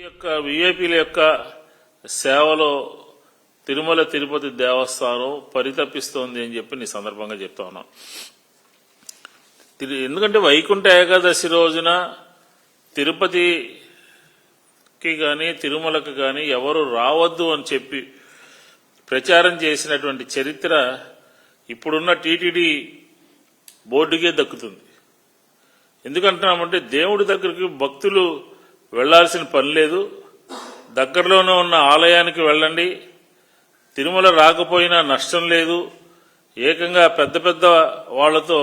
యొక్క విఐపీల యొక్క సేవలో తిరుమల తిరుపతి దేవస్థానం పరితపిస్తోంది అని చెప్పి నీ సందర్భంగా చెప్తా ఉన్నాం. ఎందుకంటే వైకుంఠ ఏకాదశి రోజున తిరుపతికి కానీ తిరుమలకు కానీ ఎవరు రావద్దు అని చెప్పి ప్రచారం చేసినటువంటి చరిత్ర ఇప్పుడున్న టీటీడీ బోర్డుకే దక్కుతుంది. ఎందుకంటున్నామంటే దేవుడి దగ్గరికి భక్తులు వెళ్లాల్సిన పని లేదు. దగ్గరలోనే ఉన్న ఆలయానికి వెళ్ళండి. తిరుమల రాకపోయినా నష్టం లేదు. ఏకంగా పెద్ద పెద్ద వాళ్లతో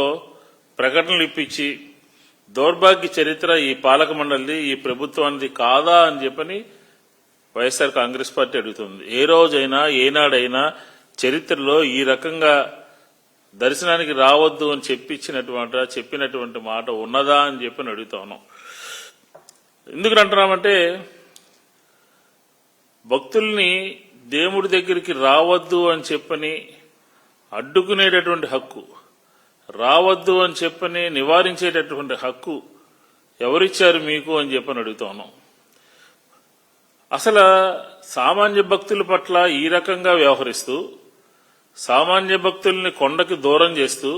ప్రకటనలు ఇప్పించి దౌర్భాగ్య చరిత్ర ఈ పాలక మండలిది, ఈ ప్రభుత్వానికి కాదా అని చెప్పని వైఎస్ఆర్ కాంగ్రెస్ పార్టీ అడుగుతుంది. ఏ రోజైనా ఏనాడైనా చరిత్రలో ఈ రకంగా దర్శనానికి రావద్దు అని చెప్పినటువంటి మాట ఉన్నదా అని చెప్పని అడుగుతా ఉన్నాం. ఎందుకు అంటున్నామంటే భక్తుల్ని దేవుడి దగ్గరికి రావద్దు అని చెప్పని అడ్డుకునేటటువంటి హక్కు, రావద్దు అని చెప్పని నివారించేటటువంటి హక్కు ఎవరిచ్చారు మీకు అని చెప్పని అడుగుతా ఉన్నాం. అసలు సామాన్య భక్తుల పట్ల ఈ రకంగా వ్యవహరిస్తూ సామాన్య భక్తుల్ని కొండకి దూరం చేస్తూ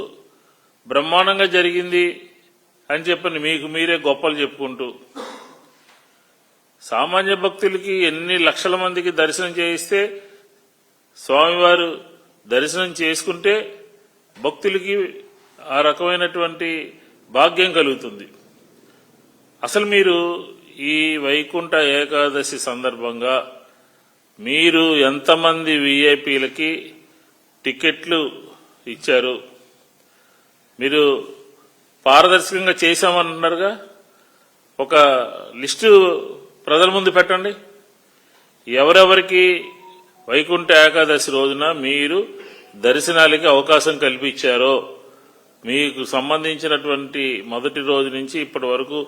బ్రహ్మాండంగా జరిగింది అని చెప్పని మీకు మీరే గొప్పలు చెప్పుకుంటూ సామాన్య భక్తులకి ఎన్ని లక్షల మందికి దర్శనం చేయిస్తే స్వామివారు దర్శనం చేసుకుంటే భక్తులకి ఆ రకమైనటువంటి భాగ్యం కలుగుతుంది. అసలు మీరు ఈ వైకుంఠ ఏకాదశి సందర్భంగా మీరు ఎంతమంది విఐపీలకి టికెట్లు ఇచ్చారు? మీరు పారదర్శకంగా చేశామన్నారుగా, ఒక లిస్టు ప్రజల ముందు పెట్టండి. ఎవరెవరికి వైకుంఠ ఏకాదశి రోజున మీరు దర్శనాలకి అవకాశం కల్పించారో మీకు సంబంధించినటువంటి మొదటి రోజు నుంచి ఇప్పటి వరకు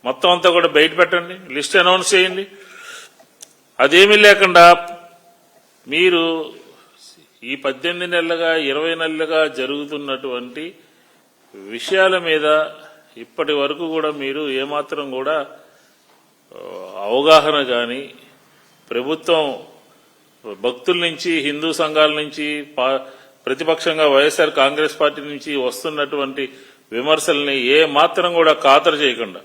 మొత్తం అంతా కూడా బయట పెట్టండి, లిస్ట్ అనౌన్స్ చేయండి. అదేమీ లేకుండా మీరు ఈ 18 నెలలుగా 20 నెలలుగా జరుగుతున్నటువంటి విషయాల మీద ఇప్పటి వరకు కూడా మీరు ఏమాత్రం కూడా అవగాహన కానీ ప్రభుత్వం భక్తుల నుంచి హిందూ సంఘాల నుంచి ప్రతిపక్షంగా వైఎస్ఆర్ కాంగ్రెస్ పార్టీ నుంచి వస్తున్నటువంటి విమర్శల్ని ఏ మాత్రం కూడా ఖాతరు చేయకుండా,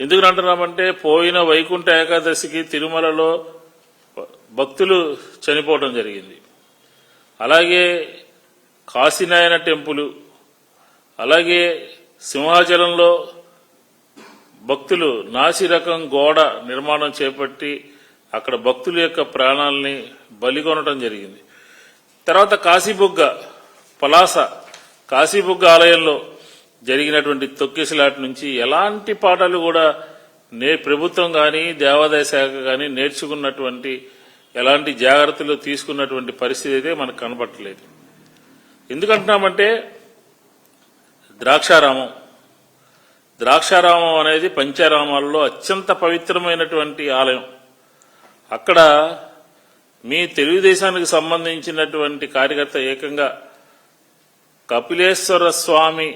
ఎందుకు అంటున్నామంటే పోయిన వైకుంఠ ఏకాదశికి తిరుమలలో భక్తులు చనిపోవడం జరిగింది. అలాగే కాశీనాయన టెంపుల్, అలాగే సింహాచలంలో భక్తులు నాసిరకం గోడ నిర్మాణం చేపట్టి అక్కడ భక్తుల యొక్క ప్రాణాలని బలికొనడం జరిగింది. తర్వాత కాశీబుగ్గ పలాస కాశీబుగ్గ ఆలయంలో జరిగినటువంటి తొక్కిసలాట నుంచి ఎలాంటి పాఠాలు కూడా ప్రభుత్వం కానీ దేవాదాయ శాఖ కానీ నేర్చుకున్నటువంటి ఎలాంటి జాగ్రత్తలు తీసుకున్నటువంటి పరిస్థితి అయితే మనకు కనబట్టలేదు. ఎందుకంటున్నామంటే ద్రాక్షారామం అనేది పంచారామాల్లో అత్యంత పవిత్రమైనటువంటి ఆలయం. అక్కడ మీ తెలుగుదేశానికి సంబంధించినటువంటి కార్యకర్త ఏకంగా కపిలేశ్వర స్వామి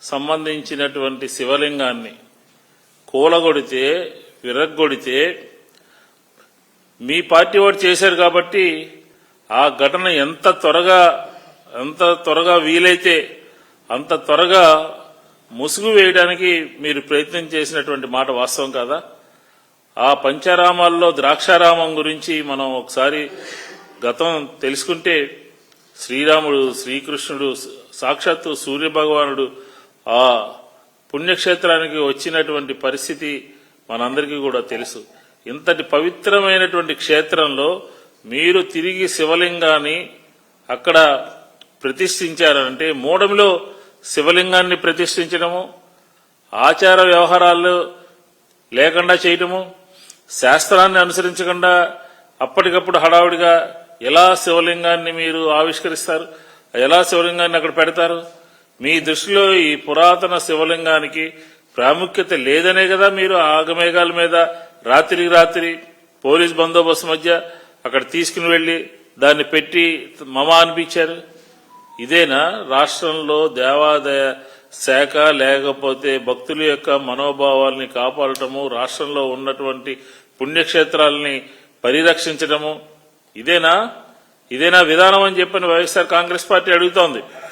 సంబంధించినటువంటి శివలింగాన్ని కూలగొడితే విరగ్గొడితే మీ పార్టీ వాడు చేశారు కాబట్టి ఆ ఘటన ఎంత త్వరగా వీలైతే అంత త్వరగా ముసుగు వేయడానికి మీరు ప్రయత్నం చేసినటువంటి మాట వాస్తవం కాదా? ఆ పంచారామాల్లో ద్రాక్షారామం గురించి మనం ఒకసారి గతం తెలుసుకుంటే శ్రీరాముడు శ్రీకృష్ణుడు సాక్షాత్తు సూర్యభగవానుడు ఆ పుణ్యక్షేత్రానికి వచ్చినటువంటి పరిస్థితి మనందరికీ కూడా తెలుసు. ఇంతటి పవిత్రమైనటువంటి క్షేత్రంలో మీరు తిరిగి శివలింగాన్ని అక్కడ ప్రతిష్ఠించారంటే మూఢంలో శివలింగాన్ని ప్రతిష్ఠించడము, ఆచార వ్యవహారాలు లేకుండా చేయటము, శాస్త్రాన్ని అనుసరించకుండా అప్పటికప్పుడు హడావుడిగా ఎలా శివలింగాన్ని మీరు ఆవిష్కరిస్తారు? ఎలా శివలింగాన్ని అక్కడ పెడతారు? మీ దృష్టిలో ఈ పురాతన శివలింగానికి ప్రాముఖ్యత లేదనే కదా మీరు ఆగమేఘాల మీద రాత్రికి రాత్రి పోలీస్ బందోబస్తు మధ్య అక్కడ తీసుకుని వెళ్లి దాన్ని పెట్టి మమ అనిపించారు. ఇదేనా రాష్ట్రంలో దేవాదాయ శాఖ, లేకపోతే భక్తుల యొక్క మనోభావాల్ని కాపాడటము, రాష్ట్రంలో ఉన్నటువంటి పుణ్యక్షేత్రాలని పరిరక్షించడము ఇదేనా విధానం అని చెప్పని వైఎస్ఆర్ కాంగ్రెస్ పార్టీ అడుగుతోంది.